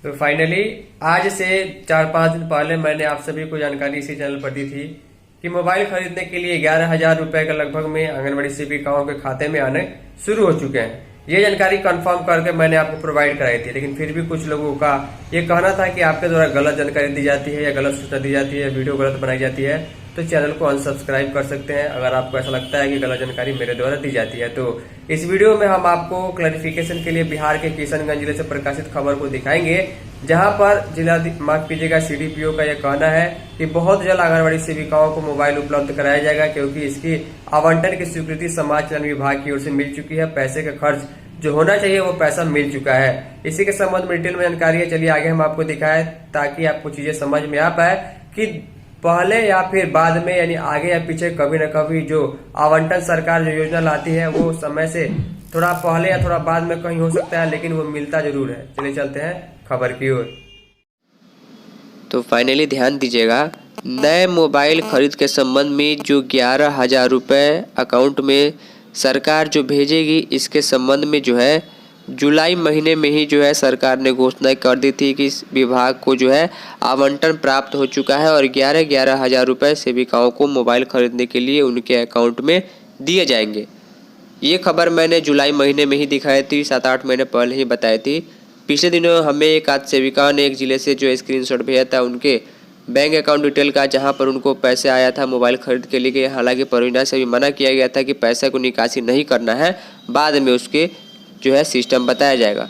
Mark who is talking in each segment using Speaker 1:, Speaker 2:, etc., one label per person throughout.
Speaker 1: तो फाइनली आज से 4-5 दिन पहले मैंने आप सभी को जानकारी इसी चैनल पर दी थी कि मोबाइल खरीदने के लिए 11,000 रुपए के लगभग में आंगनबाड़ी सेविकाओं के खाते में आने शुरू हो चुके हैं। ये जानकारी कंफर्म करके मैंने आपको प्रोवाइड कराई थी, लेकिन फिर भी कुछ लोगों का ये कहना था कि आपके द्वारा गलत जानकारी दी जाती है या गलत सूचना दी जाती है, वीडियो गलत बनाई जाती है, तो चैनल को अनसब्सक्राइब कर सकते हैं अगर आपको ऐसा लगता है कि गलत जानकारी मेरे द्वारा दी जाती है। तो इस वीडियो में हम आपको क्लैरिफिकेशन के लिए बिहार के किशनगंज जिले से प्रकाशित खबर को दिखाएंगे, जहां पर जिला माफ कीजिएगा सीडीपीओ का यह कहना है कि बहुत जल्द आंगनबाड़ी सेविकाओं को मोबाइल उपलब्ध कराया जाएगा, क्योंकि इसकी आवंटन की स्वीकृति समाज कल्याण विभाग की ओर से मिल चुकी है। पैसे का खर्च जो होना चाहिए वो पैसा मिल चुका है। इसी के संबंध में डिटेल में जानकारी है, चलिए आगे हम आपको दिखाएं ताकि आपको चीजें समझ में आ पाए कि पहले या फिर बाद में, यानी आगे या पीछे कभी न कभी जो आवंटन सरकार जो योजना लाती है वो समय से थोड़ा पहले या थोड़ा बाद में कहीं हो सकता है, लेकिन वो मिलता जरूर है। चलिए चलते हैं खबर की ओर।
Speaker 2: तो फाइनली ध्यान दीजिएगा, नए मोबाइल खरीद के संबंध में जो 11,000 रुपये अकाउंट में सरकार जो भेजेगी, इसके संबंध में जो है जुलाई महीने में ही जो है सरकार ने घोषणा कर दी थी कि इस विभाग को जो है आवंटन प्राप्त हो चुका है और 11,000 रुपये सेविकाओं को मोबाइल खरीदने के लिए उनके अकाउंट में दिए जाएंगे। ये खबर मैंने जुलाई महीने में ही दिखाई थी, 7-8 महीने पहले ही बताई थी। पिछले दिनों हमें एक आध सेविका ने एक ज़िले से जो स्क्रीनशॉट भेजा था उनके बैंक अकाउंट डिटेल का, जहां पर उनको पैसे आया था मोबाइल खरीद के लिए। हालांकि परियोजना से भी मना किया गया था कि पैसे को निकासी नहीं करना है, बाद में उसके जो है सिस्टम बताया जाएगा।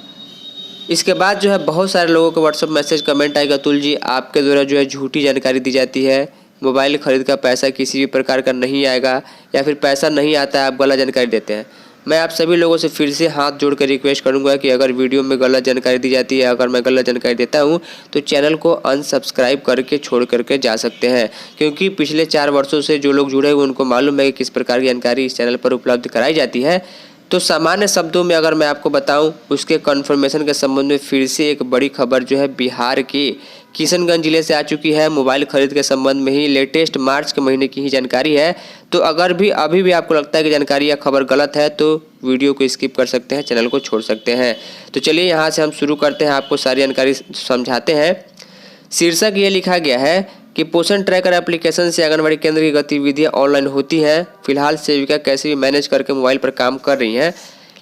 Speaker 2: इसके बाद जो है बहुत सारे लोगों को व्हाट्सअप मैसेज कमेंट आएगा, अतुल जी आपके द्वारा जो है झूठी जानकारी दी जाती है, मोबाइल खरीद का पैसा किसी भी प्रकार का नहीं आएगा या फिर पैसा नहीं आता है, आप गलत जानकारी देते हैं। मैं आप सभी लोगों से फिर से हाथ जोड़ कर रिक्वेस्ट करूंगा कि अगर वीडियो में गलत जानकारी दी जाती है, अगर मैं गलत जानकारी देता हूं, तो चैनल को अनसब्सक्राइब करके छोड़ करके जा सकते हैं, क्योंकि पिछले 4 वर्षों से जो लोग जुड़े हुए उनको मालूम है कि किस प्रकार की जानकारी इस चैनल पर उपलब्ध कराई जाती है। तो सामान्य शब्दों में अगर मैं आपको बताऊं, उसके कन्फर्मेशन के संबंध में फिर से एक बड़ी खबर जो है बिहार के किशनगंज जिले से आ चुकी है। मोबाइल खरीद के संबंध में ही लेटेस्ट मार्च के महीने की ही जानकारी है। तो अगर भी अभी भी आपको लगता है कि जानकारी या खबर गलत है तो वीडियो को स्किप कर सकते हैं, चैनल को छोड़ सकते हैं। तो चलिए यहाँ से हम शुरू करते हैं, आपको सारी जानकारी समझाते हैं। शीर्षक ये लिखा गया है कि पोषण ट्रैकर एप्लीकेशन से आंगनबाड़ी केंद्र की गतिविधियां ऑनलाइन होती हैं। फिलहाल सेविका कैसे भी मैनेज करके मोबाइल पर काम कर रही हैं।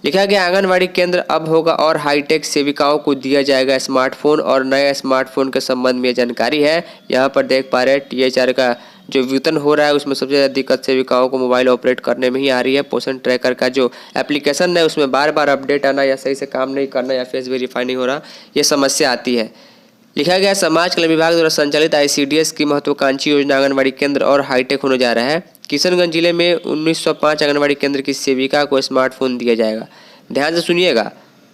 Speaker 2: लिखा गया आंगनबाड़ी केंद्र अब होगा और हाईटेक सेविकाओं को दिया जाएगा स्मार्टफोन, और नए स्मार्टफोन के संबंध में जानकारी है। यहाँ पर देख पा रहे हैं THR का जो वेतन हो रहा है उसमें सबसे ज़्यादा दिक्कत सेविकाओं को मोबाइल ऑपरेट करने में ही आ रही है। पोषण ट्रैकर का जो एप्लीकेशन है उसमें बार बार अपडेट आना या सही से काम नहीं करना या फेस वेरीफाई नहीं हो रहा, ये समस्या आती है। लिखा गया समाज कल्याण विभाग द्वारा संचालित ICDS की महत्वाकांक्षी योजना आंगनबाड़ी केंद्र और हाईटेक होने जा रहा है। किशनगंज जिले में 1905 आंगनबाड़ी केंद्र की सेविका को स्मार्टफोन दिया जाएगा। ध्यान से सुनिएगा,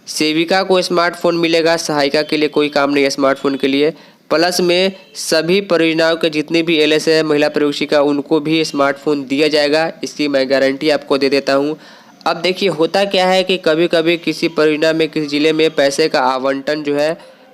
Speaker 2: सेविका को स्मार्टफोन मिलेगा, सहायिका के लिए कोई काम नहीं है स्मार्टफोन के लिए। प्लस में सभी परियोजनाओं के जितने भी LS है, महिला प्रयोगशिका, उनको भी स्मार्टफोन दिया जाएगा। इसकी मैं गारंटी आपको दे देता हूँ। अब देखिए होता क्या है कि कभी कभी किसी परियोजना में किसी जिले में पैसे का आवंटन जो है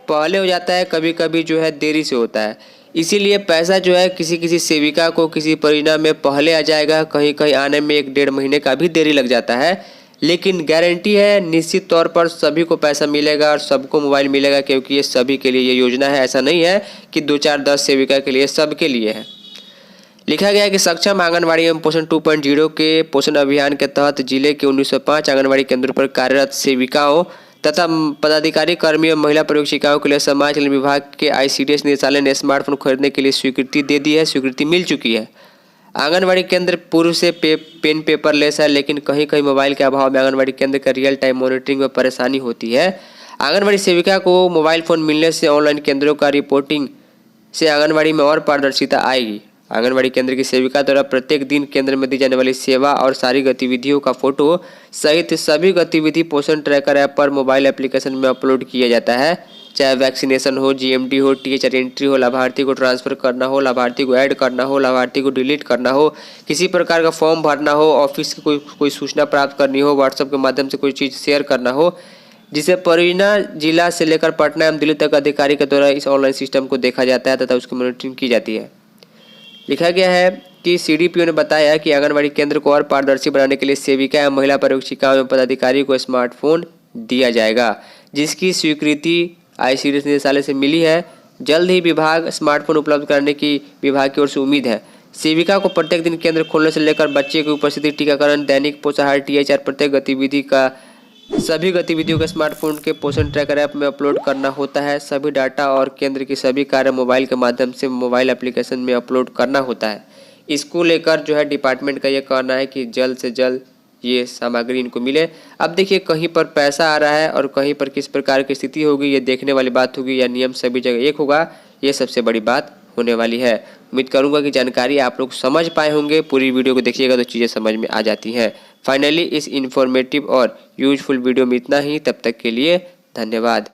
Speaker 2: पहले हो जाता है, कभी कभी जो है देरी से होता है। इसीलिए पैसा जो है किसी किसी सेविका को किसी परियोजना में पहले आ जाएगा, कहीं कहीं आने में 1-1.5 महीने का भी देरी लग जाता है। लेकिन गारंटी है निश्चित तौर पर सभी को पैसा मिलेगा और सबको मोबाइल मिलेगा, क्योंकि ये सभी के लिए ये योजना है। ऐसा नहीं है कि 2-4-10 सेविका के लिए, सबके लिए है। लिखा गया है कि सक्षम आंगनबाड़ी एवं पोषण 2.0 के पोषण अभियान के तहत जिले के 1905 आंगनबाड़ी केंद्रों पर कार्यरत सेविकाओं तथा पदाधिकारी कर्मियों महिला प्रयोगशिकाओं के लिए समाज कल्याण विभाग के ICDS निदेशालय ने स्मार्टफोन खरीदने के लिए स्वीकृति दे दी है, स्वीकृति मिल चुकी है। आंगनबाड़ी केंद्र पूर्व से पेन पेपरलेस है, लेकिन कहीं कहीं मोबाइल के अभाव में आंगनबाड़ी केंद्र का रियल टाइम मॉनिटरिंग में परेशानी होती है। आंगनबाड़ी सेविका को मोबाइल फ़ोन मिलने से ऑनलाइन केंद्रों का रिपोर्टिंग से आंगनबाड़ी में और पारदर्शिता आएगी। आंगनबाड़ी केंद्र की सेविका द्वारा प्रत्येक दिन केंद्र में दी जाने वाली सेवा और सारी गतिविधियों का फोटो सहित सभी गतिविधि पोषण ट्रैकर ऐप पर मोबाइल एप्लीकेशन में अपलोड किया जाता है। चाहे वैक्सीनेशन हो, GMT हो, THR एंट्री हो, लाभार्थी को ट्रांसफ़र करना हो, लाभार्थी को ऐड करना हो, लाभार्थी को डिलीट करना हो, किसी प्रकार का फॉर्म भरना हो, ऑफिस की कोई सूचना प्राप्त करनी हो, व्हाट्सएप के माध्यम से कोई चीज़ शेयर करना हो, जिसे परियोजना जिला से लेकर पटना एवं दिल्ली तक अधिकारी के द्वारा इस ऑनलाइन सिस्टम को देखा जाता है तथा उसकी मॉनिटरिंग की जाती है। लिखा गया है कि CDPO ने बताया कि आंगनबाड़ी केंद्र को और पारदर्शी बनाने के लिए सेविका एवं महिला प्रयोगशिकाओं एवं पदाधिकारी को स्मार्टफोन दिया जाएगा, जिसकी स्वीकृति ICDS निदेशालय से मिली है। जल्द ही विभाग स्मार्टफोन उपलब्ध कराने की विभाग की ओर से उम्मीद है। सेविका को प्रत्येक दिन केंद्र खोलने से लेकर बच्चे की उपस्थिति, टीकाकरण, दैनिक पोषाहार, THR प्रत्येक गतिविधि का सभी गतिविधियों का स्मार्टफोन के पोषण ट्रैकर ऐप में अपलोड करना होता है। सभी डाटा और केंद्र की सभी कार्य मोबाइल के माध्यम से मोबाइल एप्लीकेशन में अपलोड करना होता है। इसको लेकर जो है डिपार्टमेंट का ये कहना है कि जल्द से जल्द ये सामग्री इनको मिले। अब देखिए कहीं पर पैसा आ रहा है और कहीं पर किस प्रकार की स्थिति होगी ये देखने वाली बात होगी, या नियम सभी जगह एक होगा, ये सबसे बड़ी बात होने वाली है। उम्मीद करूंगा कि जानकारी आप लोग समझ पाए होंगे। पूरी वीडियो को देखिएगा तो चीज़ें समझ में आ जाती हैं। फाइनली इस इन्फॉर्मेटिव और यूजफुल वीडियो में इतना ही। तब तक के लिए धन्यवाद।